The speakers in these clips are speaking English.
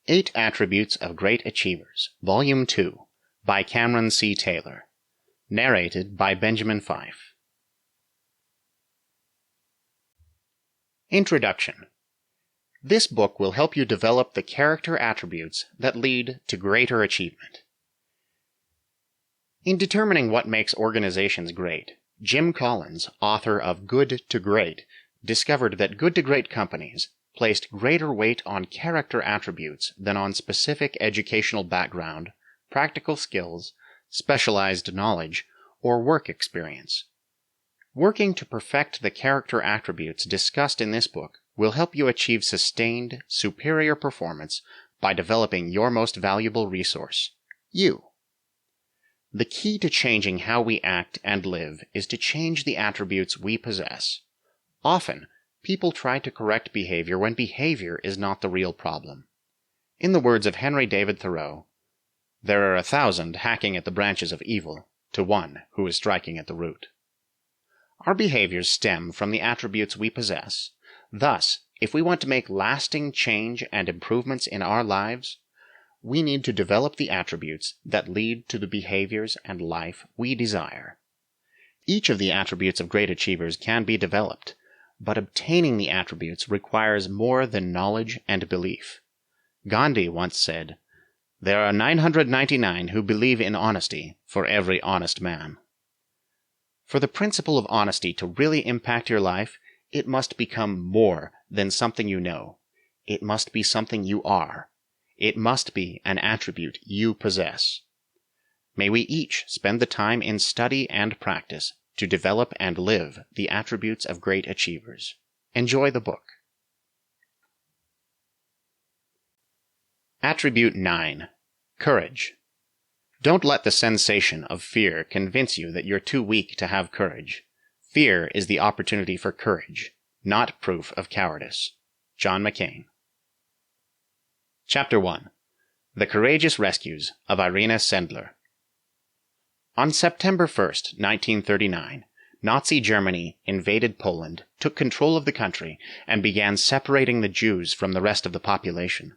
8 Attributes of Great Achievers, Volume 2, by Cameron C. Taylor. Narrated by Benjamin Fife. Introduction. This book will help you develop the character attributes that lead to greater achievement. In determining what makes organizations great, Jim Collins, author of Good to Great, discovered that good to great companies placed greater weight on character attributes than on specific educational background, practical skills, specialized knowledge, or work experience. Working to perfect the character attributes discussed in this book will help you achieve sustained, superior performance by developing your most valuable resource, you. The key to changing how we act and live is to change the attributes we possess. Often, people try to correct behavior when behavior is not the real problem. In the words of Henry David Thoreau, "There are 1,000 hacking at the branches of evil to one who is striking at the root." Our behaviors stem from the attributes we possess. Thus, if we want to make lasting change and improvements in our lives, we need to develop the attributes that lead to the behaviors and life we desire. Each of the attributes of great achievers can be developed, but obtaining the attributes requires more than knowledge and belief. Gandhi once said, "There are 999 who believe in honesty for every honest man." For the principle of honesty to really impact your life, it must become more than something you know. It must be something you are. It must be an attribute you possess. May we each spend the time in study and practice to develop and live the attributes of great achievers. Enjoy the book. Attribute 9. Courage. Don't let the sensation of fear convince you that you're too weak to have courage. Fear is the opportunity for courage, not proof of cowardice. John McCain. Chapter 1. The Courageous Rescues of Irena Sendler. On September 1st, 1939, Nazi Germany invaded Poland, took control of the country, and began separating the Jews from the rest of the population.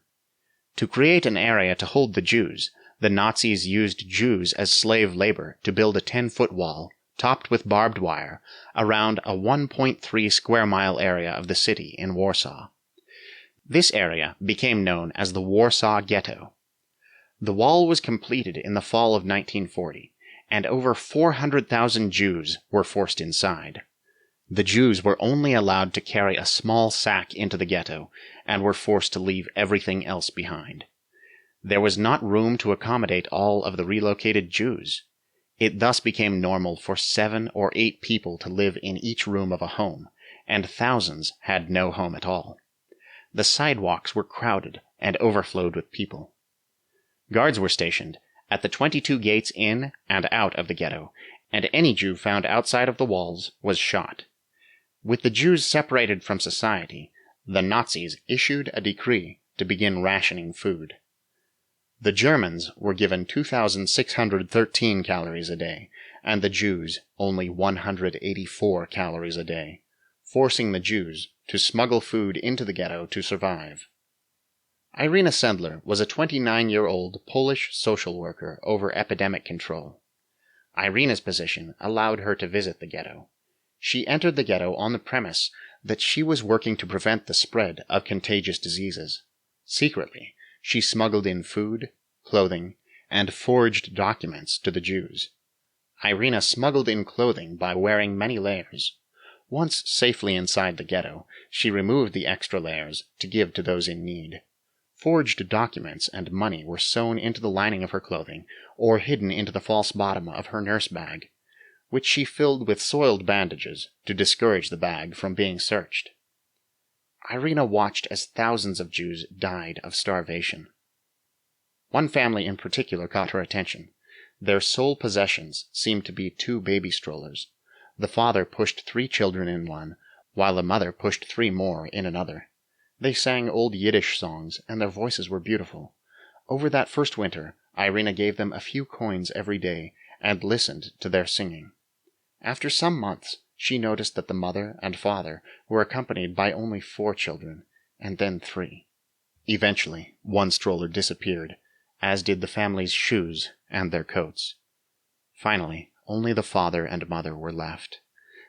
To create an area to hold the Jews, the Nazis used Jews as slave labor to build a 10-foot wall, topped with barbed wire, around a 1.3 square mile area of the city in Warsaw. This area became known as the Warsaw Ghetto. The wall was completed in the fall of 1940, and over 400,000 Jews were forced inside. The Jews were only allowed to carry a small sack into the ghetto, and were forced to leave everything else behind. There was not room to accommodate all of the relocated Jews. It thus became normal for 7 or 8 people to live in each room of a home, and thousands had no home at all. The sidewalks were crowded and overflowed with people. Guards were stationed at the 22 gates in and out of the ghetto, and any Jew found outside of the walls was shot. With the Jews separated from society, the Nazis issued a decree to begin rationing food. The Germans were given 2,613 calories a day, and the Jews only 184 calories a day, forcing the Jews to smuggle food into the ghetto to survive. Irena Sendler was a 29-year-old Polish social worker over epidemic control. Irena's position allowed her to visit the ghetto. She entered the ghetto on the premise that she was working to prevent the spread of contagious diseases. Secretly, she smuggled in food, clothing, and forged documents to the Jews. Irena smuggled in clothing by wearing many layers. Once safely inside the ghetto, she removed the extra layers to give to those in need. Forged documents and money were sewn into the lining of her clothing, or hidden into the false bottom of her nurse bag, which she filled with soiled bandages to discourage the bag from being searched. Irena watched as thousands of Jews died of starvation. One family in particular caught her attention. Their sole possessions seemed to be 2 baby strollers. The father pushed 3 children in one, while the mother pushed 3 more in another. They sang old Yiddish songs, and their voices were beautiful. Over that first winter, Irena gave them a few coins every day, and listened to their singing. After some months, she noticed that the mother and father were accompanied by only 4 children, and then 3. Eventually, one stroller disappeared, as did the family's shoes and their coats. Finally, only the father and mother were left.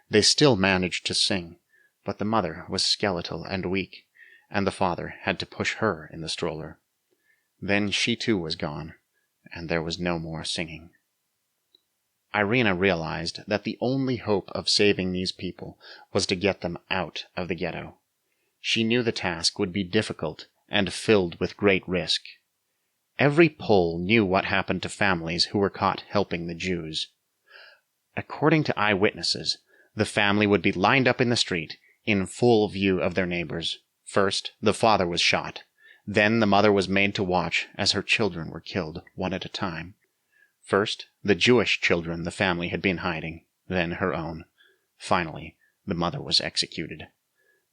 They still managed to sing, but the mother was skeletal and weak, and the father had to push her in the stroller. Then she too was gone, and there was no more singing. Irena realized that the only hope of saving these people was to get them out of the ghetto. She knew the task would be difficult and filled with great risk. Every Pole knew what happened to families who were caught helping the Jews. According to eyewitnesses, the family would be lined up in the street, in full view of their neighbors. First, the father was shot. Then the mother was made to watch as her children were killed, one at a time. First, the Jewish children the family had been hiding, then her own. Finally, the mother was executed.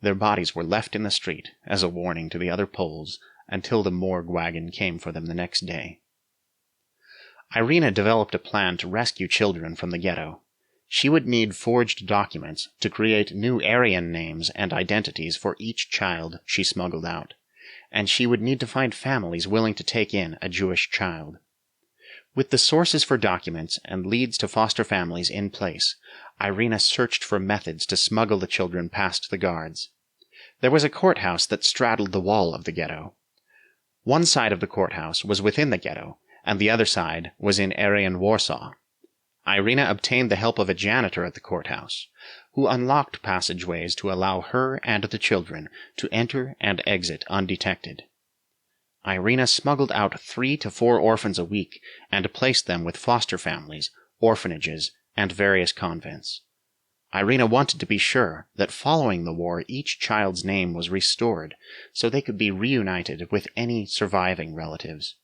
Their bodies were left in the street as a warning to the other Poles until the morgue wagon came for them the next day. Irena developed a plan to rescue children from the ghetto. She would need forged documents to create new Aryan names and identities for each child she smuggled out, and she would need to find families willing to take in a Jewish child. With the sources for documents and leads to foster families in place, Irena searched for methods to smuggle the children past the guards. There was a courthouse that straddled the wall of the ghetto. One side of the courthouse was within the ghetto, and the other side was in Aryan Warsaw. Irena obtained the help of a janitor at the courthouse, who unlocked passageways to allow her and the children to enter and exit undetected. Irena smuggled out 3 to 4 orphans a week and placed them with foster families, orphanages, and various convents. Irena wanted to be sure that following the war each child's name was restored so they could be reunited with any surviving relatives.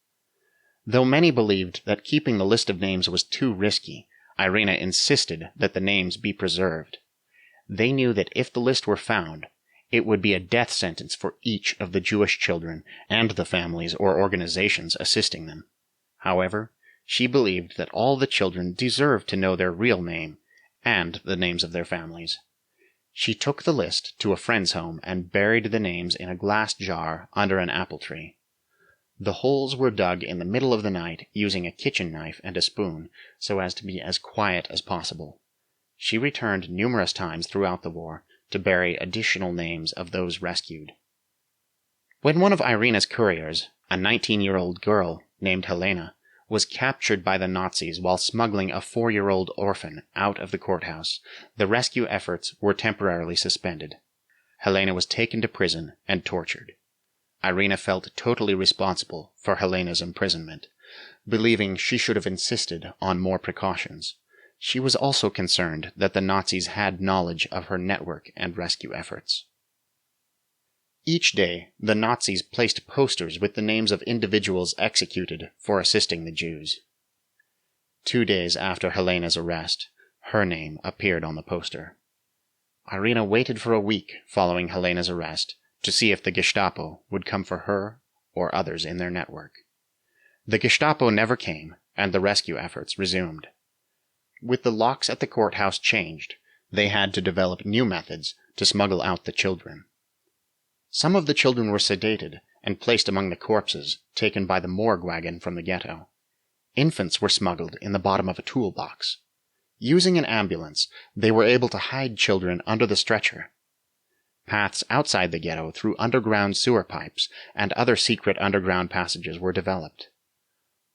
Though many believed that keeping the list of names was too risky, Irena insisted that the names be preserved. They knew that if the list were found, it would be a death sentence for each of the Jewish children and the families or organizations assisting them. However, she believed that all the children deserved to know their real name and the names of their families. She took the list to a friend's home and buried the names in a glass jar under an apple tree. The holes were dug in the middle of the night using a kitchen knife and a spoon so as to be as quiet as possible. She returned numerous times throughout the war to bury additional names of those rescued. When one of Irena's couriers, a 19-year-old girl named Helena, was captured by the Nazis while smuggling a 4-year-old orphan out of the courthouse, the rescue efforts were temporarily suspended. Helena was taken to prison and tortured. Irena felt totally responsible for Helena's imprisonment, believing she should have insisted on more precautions. She was also concerned that the Nazis had knowledge of her network and rescue efforts. Each day, the Nazis placed posters with the names of individuals executed for assisting the Jews. 2 days after Helena's arrest, her name appeared on the poster. Irena waited for a week following Helena's arrest to see if the Gestapo would come for her or others in their network. The Gestapo never came, and the rescue efforts resumed. With the locks at the courthouse changed, they had to develop new methods to smuggle out the children. Some of the children were sedated and placed among the corpses taken by the morgue wagon from the ghetto. Infants were smuggled in the bottom of a toolbox. Using an ambulance, they were able to hide children under the stretcher. Paths outside the ghetto through underground sewer pipes and other secret underground passages were developed.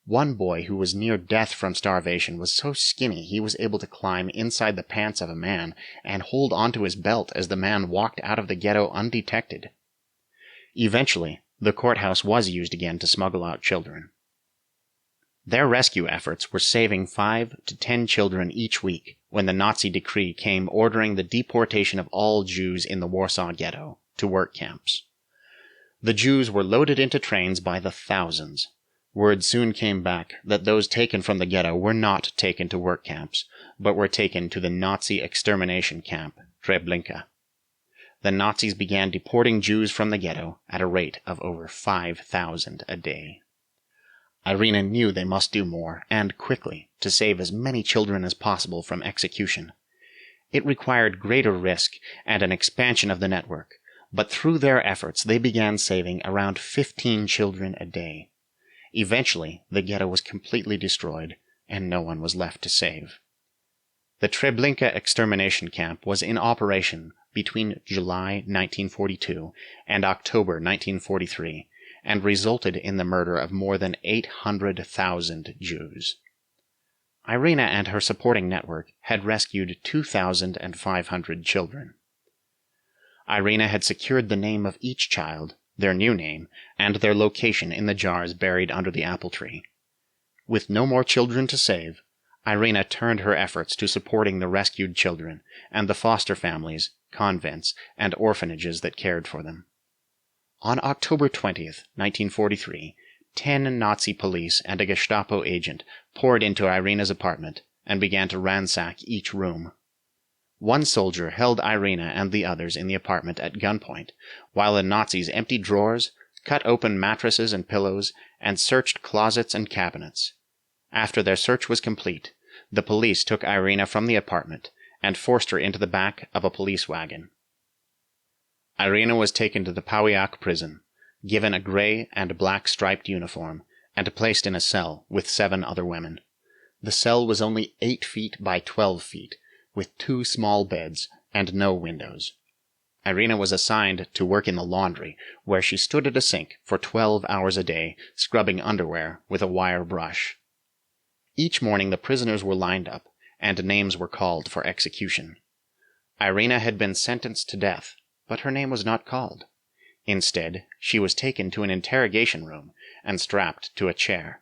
One boy who was near death from starvation was so skinny he was able to climb inside the pants of a man and hold onto his belt as the man walked out of the ghetto undetected. Eventually, the courthouse was used again to smuggle out children. Their rescue efforts were saving 5 to 10 children each week when the Nazi decree came ordering the deportation of all Jews in the Warsaw Ghetto to work camps. The Jews were loaded into trains by the thousands. Word soon came back that those taken from the ghetto were not taken to work camps, but were taken to the Nazi extermination camp, Treblinka. The Nazis began deporting Jews from the ghetto at a rate of over 5,000 a day. Irena knew they must do more, and quickly, to save as many children as possible from execution. It required greater risk and an expansion of the network, but through their efforts they began saving around 15 children a day. Eventually, the ghetto was completely destroyed, and no one was left to save. The Treblinka extermination camp was in operation between July 1942 and October 1943, and resulted in the murder of more than 800,000 Jews. Irena and her supporting network had rescued 2,500 children. Irena had secured the name of each child, their new name, and their location in the jars buried under the apple tree. With no more children to save, Irena turned her efforts to supporting the rescued children and the foster families, convents, and orphanages that cared for them. On October 20th, 1943, 10 Nazi police and a Gestapo agent poured into Irena's apartment and began to ransack each room. One soldier held Irena and the others in the apartment at gunpoint, while the Nazis emptied drawers, cut open mattresses and pillows, and searched closets and cabinets. After their search was complete, the police took Irena from the apartment and forced her into the back of a police wagon. Irena was taken to the Pauiak prison, given a gray and black striped uniform, and placed in a cell with 7 other women. The cell was only 8 feet by 12 feet, with 2 small beds and no windows. Irena was assigned to work in the laundry, where she stood at a sink for 12 hours a day, scrubbing underwear with a wire brush. Each morning the prisoners were lined up, and names were called for execution. Irena had been sentenced to death, but her name was not called. Instead, she was taken to an interrogation room and strapped to a chair.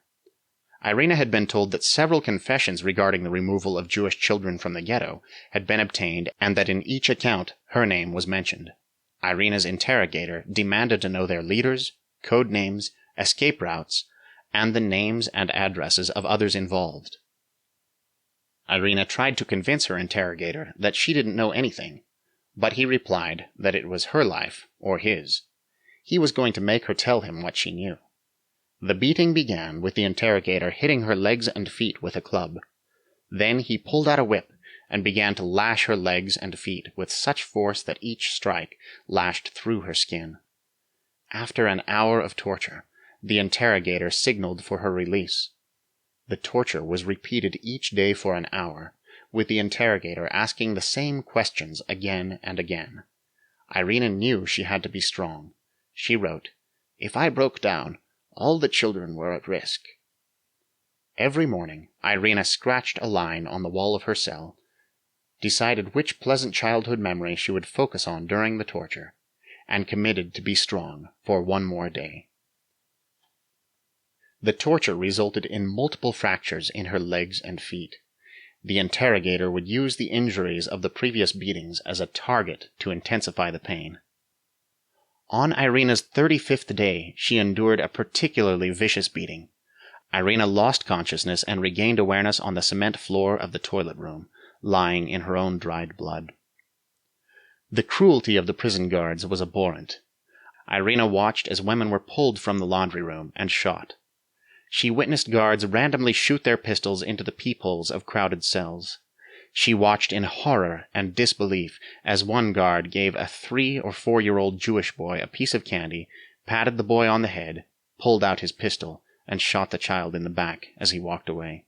Irena had been told that several confessions regarding the removal of Jewish children from the ghetto had been obtained, and that in each account her name was mentioned. Irena's interrogator demanded to know their leaders, code names, escape routes, and the names and addresses of others involved. Irena tried to convince her interrogator that she didn't know anything, but he replied that it was her life or his. He was going to make her tell him what she knew. The beating began with the interrogator hitting her legs and feet with a club. Then he pulled out a whip and began to lash her legs and feet with such force that each strike lashed through her skin. After an hour of torture, the interrogator signaled for her release. The torture was repeated each day for an hour, with the interrogator asking the same questions again and again. Irena knew she had to be strong. She wrote, "If I broke down, all the children were at risk." Every morning, Irena scratched a line on the wall of her cell, decided which pleasant childhood memory she would focus on during the torture, and committed to be strong for one more day. The torture resulted in multiple fractures in her legs and feet. The interrogator would use the injuries of the previous beatings as a target to intensify the pain. On Irena's 35th day, she endured a particularly vicious beating. Irena lost consciousness and regained awareness on the cement floor of the toilet room, lying in her own dried blood. The cruelty of the prison guards was abhorrent. Irena watched as women were pulled from the laundry room and shot. She witnessed guards randomly shoot their pistols into the peepholes of crowded cells. She watched in horror and disbelief as one guard gave a 3 or 4-year-old Jewish boy a piece of candy, patted the boy on the head, pulled out his pistol, and shot the child in the back as he walked away.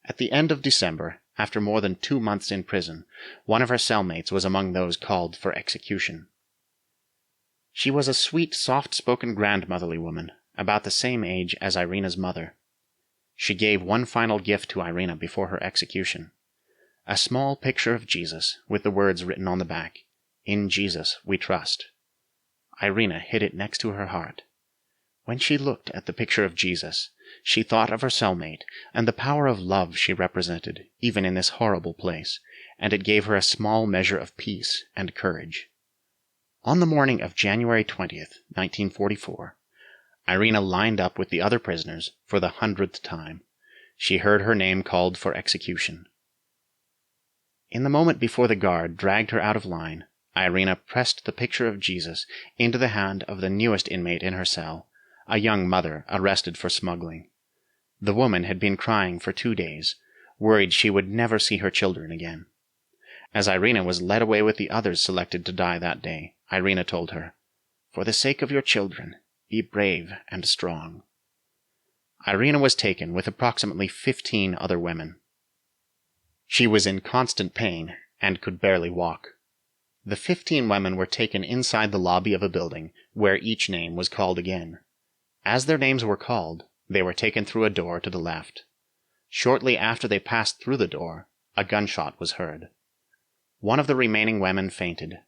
At the end of December, after more than 2 months in prison, one of her cellmates was among those called for execution. She was a sweet, soft-spoken grandmotherly woman, about the same age as Irena's mother. She gave one final gift to Irena before her execution. A small picture of Jesus with the words written on the back, "In Jesus we trust." Irena hid it next to her heart. When she looked at the picture of Jesus, she thought of her cellmate and the power of love she represented, even in this horrible place, and it gave her a small measure of peace and courage. On the morning of January 20th, 1944, Irena lined up with the other prisoners for the 100th time. She heard her name called for execution. In the moment before the guard dragged her out of line, Irena pressed the picture of Jesus into the hand of the newest inmate in her cell, a young mother arrested for smuggling. The woman had been crying for 2 days, worried she would never see her children again. As Irena was led away with the others selected to die that day, Irena told her. "For the sake of your children, be brave and strong." Irena was taken with approximately 15 other women. She was in constant pain and could barely walk. The 15 women were taken inside the lobby of a building, where each name was called again. As their names were called, they were taken through a door to the left. Shortly after they passed through the door, a gunshot was heard. One of the remaining women fainted.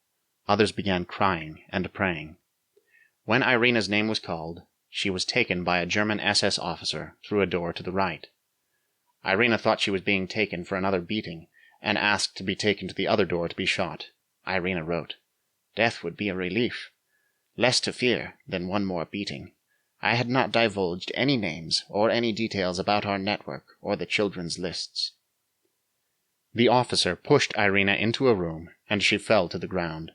Others began crying and praying. When Irena's name was called, she was taken by a German SS officer through a door to the right. Irena thought she was being taken for another beating, and asked to be taken to the other door to be shot. Irena wrote, "Death would be a relief. Less to fear than one more beating. I had not divulged any names or any details about our network or the children's lists." The officer pushed Irena into a room, and she fell to the ground.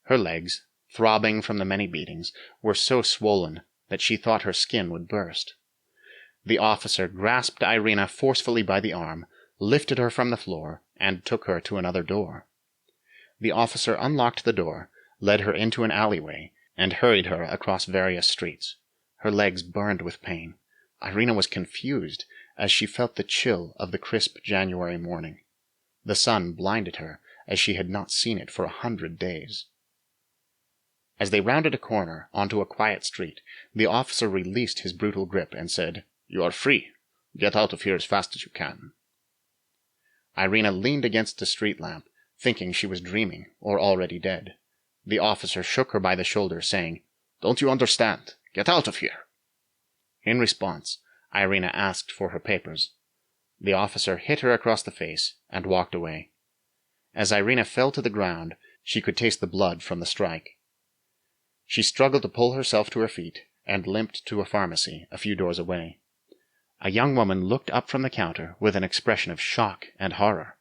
Her legs, throbbing from the many beatings, were so swollen that she thought her skin would burst. The officer grasped Irena forcefully by the arm, lifted her from the floor, and took her to another door. The officer unlocked the door, led her into an alleyway, and hurried her across various streets. Her legs burned with pain. Irena was confused as she felt the chill of the crisp January morning. The sun blinded her as she had not seen it for 100 days. As they rounded a corner onto a quiet street, the officer released his brutal grip and said, "You are free. Get out of here as fast as you can." Irena leaned against the street lamp, thinking she was dreaming or already dead. The officer shook her by the shoulder, saying, "Don't you understand? Get out of here." In response, Irena asked for her papers. The officer hit her across the face and walked away. As Irena fell to the ground, she could taste the blood from the strike. She struggled to pull herself to her feet and limped to a pharmacy a few doors away. A young woman looked up from the counter with an expression of shock and horror.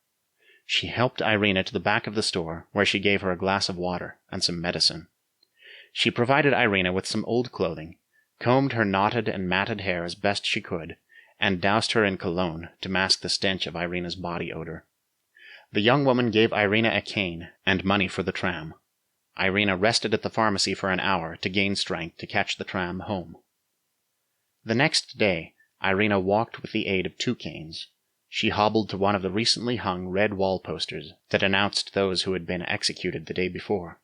She helped Irena to the back of the store, where she gave her a glass of water and some medicine. She provided Irena with some old clothing, combed her knotted and matted hair as best she could, and doused her in cologne to mask the stench of Irena's body odor. The young woman gave Irena a cane and money for the tram. Irena rested at the pharmacy for an hour to gain strength to catch the tram home. The next day, Irena walked with the aid of 2 canes. She hobbled to one of the recently hung red wall posters that announced those who had been executed the day before.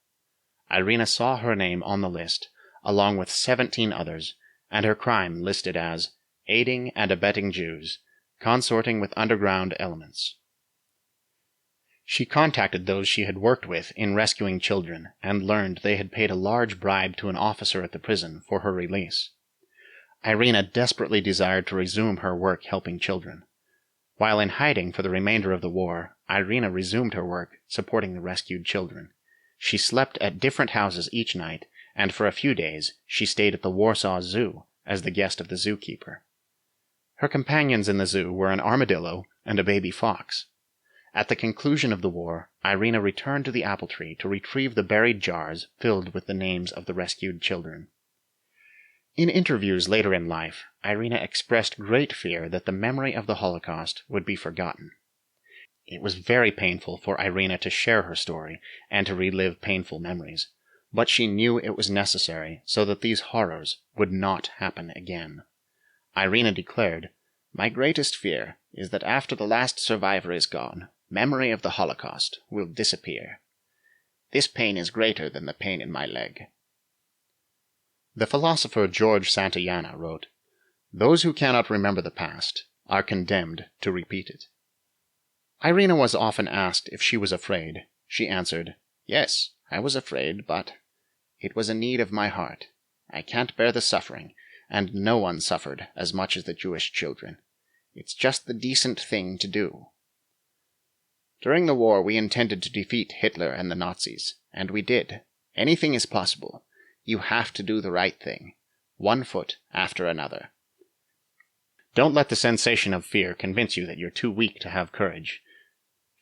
Irena saw her name on the list, along with 17 others, and her crime listed as aiding and abetting Jews, consorting with underground elements. She contacted those she had worked with in rescuing children and learned they had paid a large bribe to an officer at the prison for her release. Irena desperately desired to resume her work helping children. While in hiding for the remainder of the war, Irena resumed her work supporting the rescued children. She slept at different houses each night, and for a few days she stayed at the Warsaw Zoo as the guest of the zookeeper. Her companions in the zoo were an armadillo and a baby fox. At the conclusion of the war, Irena returned to the apple tree to retrieve the buried jars filled with the names of the rescued children. In interviews later in life, Irena expressed great fear that the memory of the Holocaust would be forgotten. It was very painful for Irena to share her story and to relive painful memories, but she knew it was necessary so that these horrors would not happen again. Irena declared, "My greatest fear is that after the last survivor is gone, memory of the Holocaust will disappear. This pain is greater than the pain in my leg." The philosopher George Santayana wrote, "Those who cannot remember the past are condemned to repeat it." Irena was often asked if she was afraid. She answered, "Yes, I was afraid, but it was a need of my heart. I can't bear the suffering, and no one suffered as much as the Jewish children. It's just the decent thing to do. During the war, we intended to defeat Hitler and the Nazis, and we did. Anything is possible. You have to do the right thing, one foot after another." Don't let the sensation of fear convince you that you're too weak to have courage.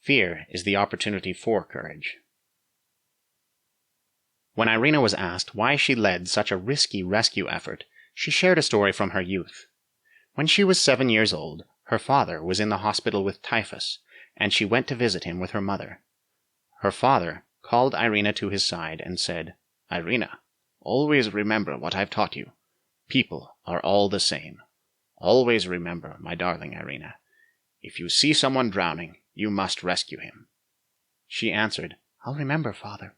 Fear is the opportunity for courage. When Irena was asked why she led such a risky rescue effort, she shared a story from her youth. When she was 7 years old, her father was in the hospital with typhus, and she went to visit him with her mother. Her father called Irena to his side and said, Irena, always remember what I've taught you. People are all the same. Always remember, my darling Irena, if you see someone drowning, you must rescue him." She answered, "I'll remember, father."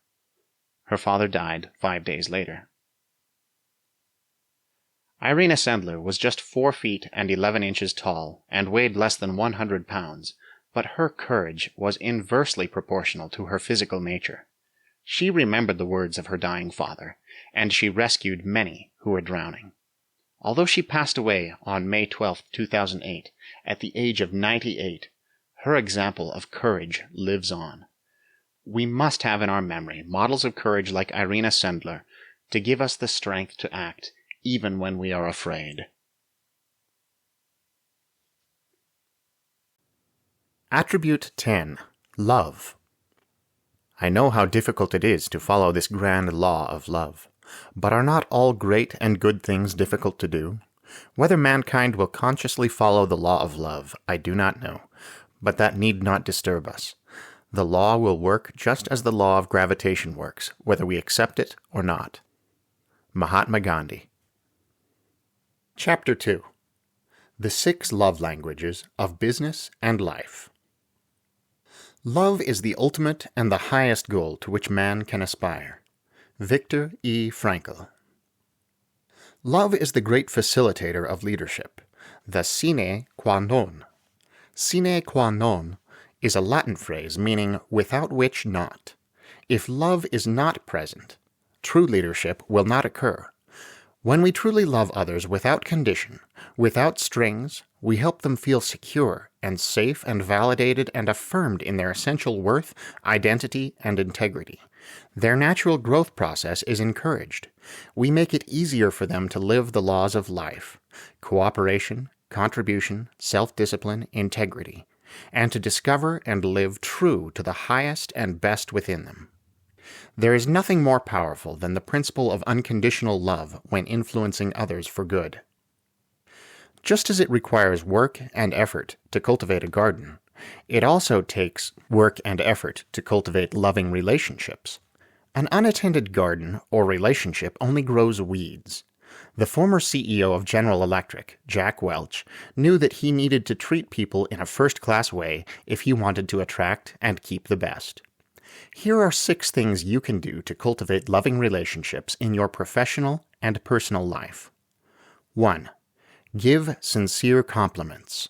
Her father died 5 days later. Irena Sendler was just 4 feet and 11 inches tall and weighed less than 100 pounds, but her courage was inversely proportional to her physical nature. She remembered the words of her dying father, and she rescued many who were drowning. Although she passed away on May 12, 2008, at the age of 98, her example of courage lives on. We must have in our memory models of courage like Irena Sendler to give us the strength to act even when we are afraid. Attribute 10. Love. I know how difficult it is to follow this grand law of love, but are not all great and good things difficult to do? Whether mankind will consciously follow the law of love, I do not know, but that need not disturb us. The law will work just as the law of gravitation works, whether we accept it or not. Mahatma Gandhi. Chapter 2. The 6 Love Languages of Business and Life. Love is the ultimate and the highest goal to which man can aspire. Viktor E. Frankl. Love is the great facilitator of leadership, the sine qua non. Sine qua non is a Latin phrase meaning without which not. If love is not present, true leadership will not occur. When we truly love others without condition, without strings, we help them feel secure and safe and validated and affirmed in their essential worth, identity, and integrity. Their natural growth process is encouraged. We make it easier for them to live the laws of life, cooperation, contribution, self-discipline, integrity, and to discover and live true to the highest and best within them. There is nothing more powerful than the principle of unconditional love when influencing others for good. Just as it requires work and effort to cultivate a garden, it also takes work and effort to cultivate loving relationships. An unattended garden or relationship only grows weeds. The former CEO of General Electric, Jack Welch, knew that he needed to treat people in a first-class way if he wanted to attract and keep the best. Here are 6 things you can do to cultivate loving relationships in your professional and personal life. 1. Give sincere compliments.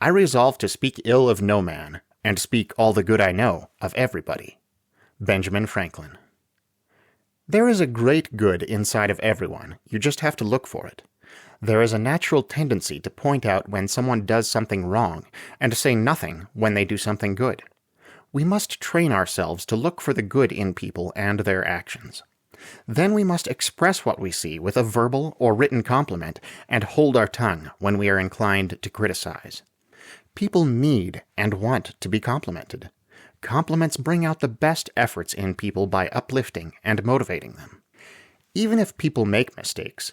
I resolve to speak ill of no man, and speak all the good I know of everybody. Benjamin Franklin. There is a great good inside of everyone, you just have to look for it. There is a natural tendency to point out when someone does something wrong, and to say nothing when they do something good. We must train ourselves to look for the good in people and their actions. Then we must express what we see with a verbal or written compliment and hold our tongue when we are inclined to criticize. People need and want to be complimented. Compliments bring out the best efforts in people by uplifting and motivating them. Even if people make mistakes,